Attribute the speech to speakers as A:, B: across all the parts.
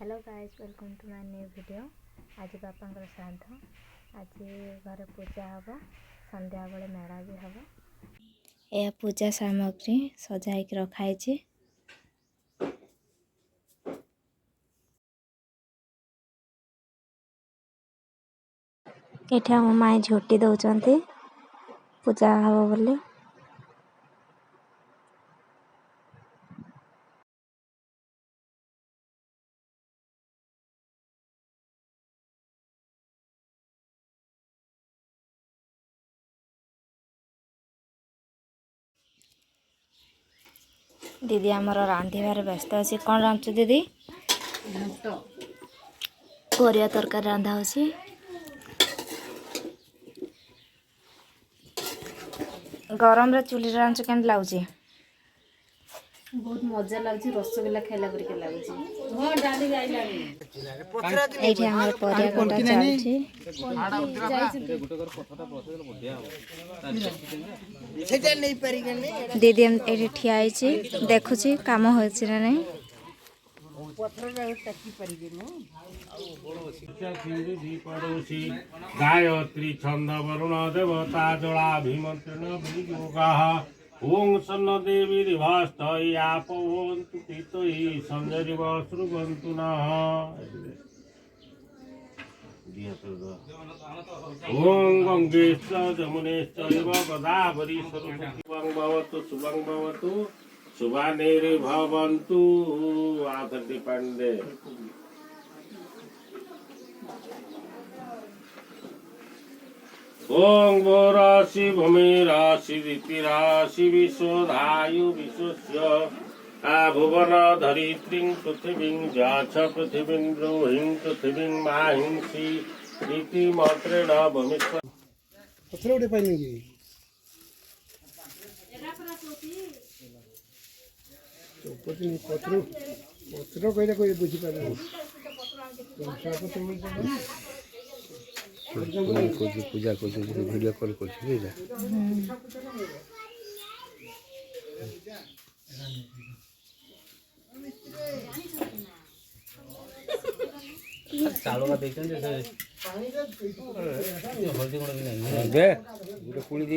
A: Hello guys, welcome to my new video. आज बापा श्राद्ध, आज घर पूजा हम, संध्या बेले मेला भी हम। यह पूजा सामग्री सजाई रखाई। ये आम माई झोटी दौरान पूजा हम बोली। दीदी आमर रांधार व्यस्त अच्छी। कौन रांधु दीदी? परिया तरकारी रांधा हो। गरम रे चुली रांधु केम लगुच?
B: बहुत मजा लगुच। रसगोल्ला खाइला परिके लगुच।
A: एठी हमर परिया कटा चलछि। दीदी हम एठी ठिया आइछि, देखुछि काम होछि ना नहीं।
C: गायत्री छंद वरुण देवता जलाभिमंत्रण वियोगाः ओं सन्न देवी दिभास्तयापवन्तु तीतयि संजरिव श्रुवन्तु नः। ओं गंगेश्च जमुनेश्चैव गोदावरी सरस्वती शुभं भवतु शुभानिर्भवन्तु। आदर्ति पांडे ओं भोराशि भूमिराशि ऋतिराशि विश्वधायु विश्वस्य भुवन धरित्रीं पृथिवीं जाच पृथिवीं ब्रूहिं पृथिवीं माहिंसि इति मन्त्रेण भूमिष्ठ।
D: पत्र उठे पाइने कि पत्र पत्र कहले कोई बुझी पारे पूजा कर वीडियो कॉल कर चालवा देखते हल्दी गुण भी नहीं दे गोटे पुणी दे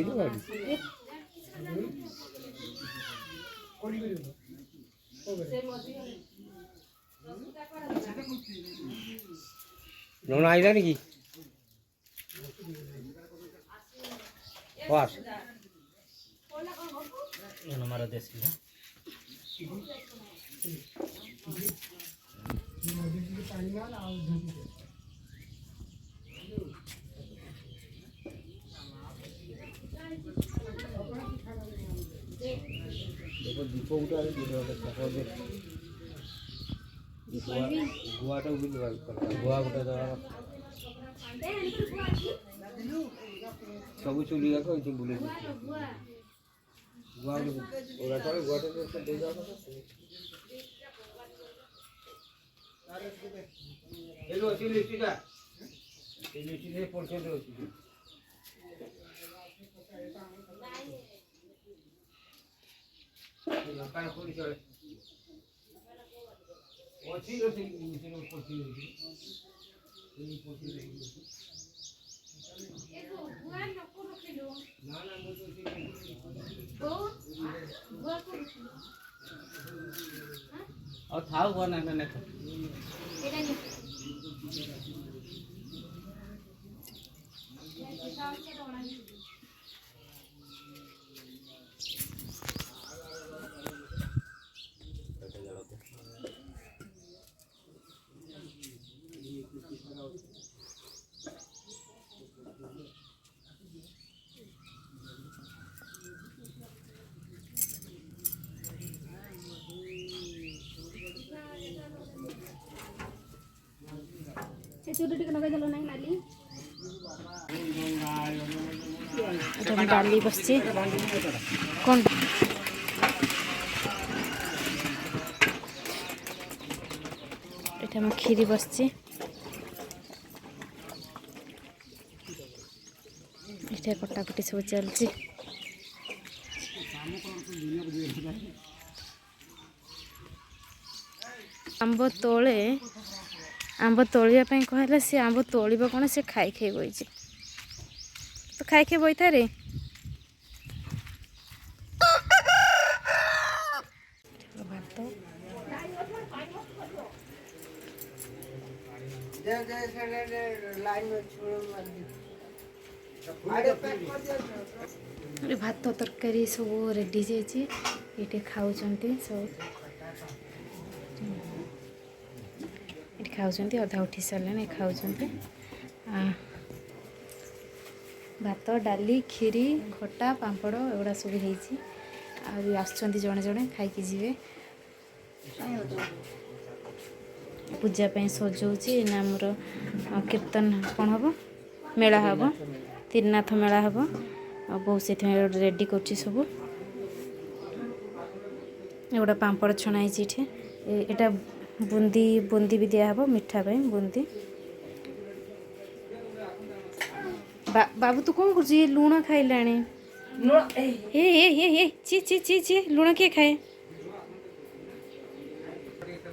D: नौन आइला कि हमारा देसी है देखो दीप उठा गुआटा गुआ गोटे सब चुली जाक बुले और था हुआ ना
A: डाली बस कौन एटा खीरी बस कटाकटी सब चलती। आंब तले
B: आंब तोलिया कहला सी आंब तोलिब कौन से खाई खाई बइचे तो खाई खाई बइथा रे भात भात तरकारी सब रेडी जाइए ये खाऊँ सब ये खाऊँ अधा उठी सारे खाऊँ भात डाली खीरी खटा पांपड़ एगुड़ा सब हो जड़े जड़े खाई जी पूजा सजाऊँगी ना मोर कीर्तन कौन हम मेला हम त्रिनाथ मेला हम बहुत से रेडी कर सब एगुड़ा पांपड़ छणाई ये बूंदी बूंदी भी दिहब मिठा पाई बूंदी बाबू तू कौन कर लुण खाइला ची ची ची ची लुण किए खाए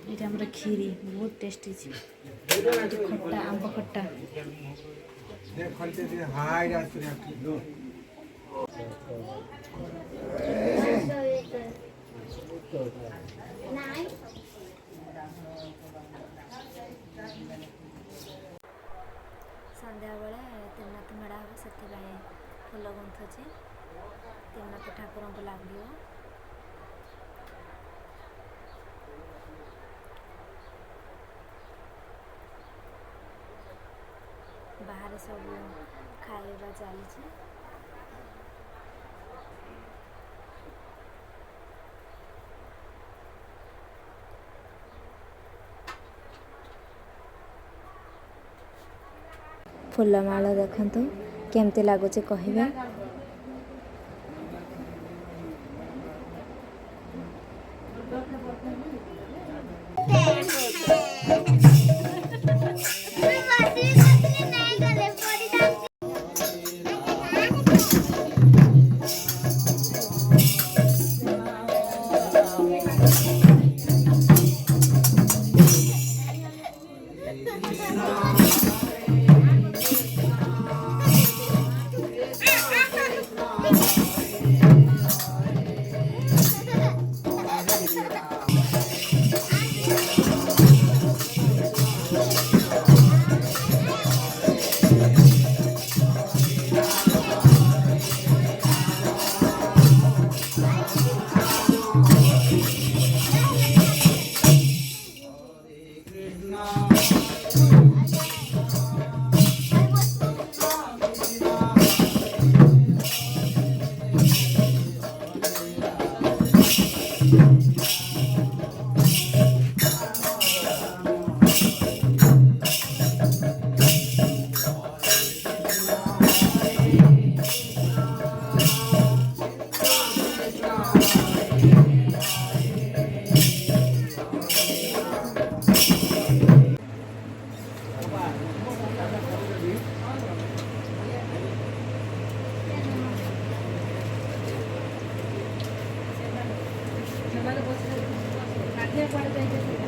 B: ये हमारा खीरी बहुत टेस्टी खट्टा आंब खट्टा
A: संध्या बेले त्रिनाथ मेड़ा हम से फुल गुंथुची त्रिनाथ ठाकुर को लगे बाहर सब खाଇବା चलती फुलमाला देखंतु केमती लगुच कहिबे
B: कुआडे जाइए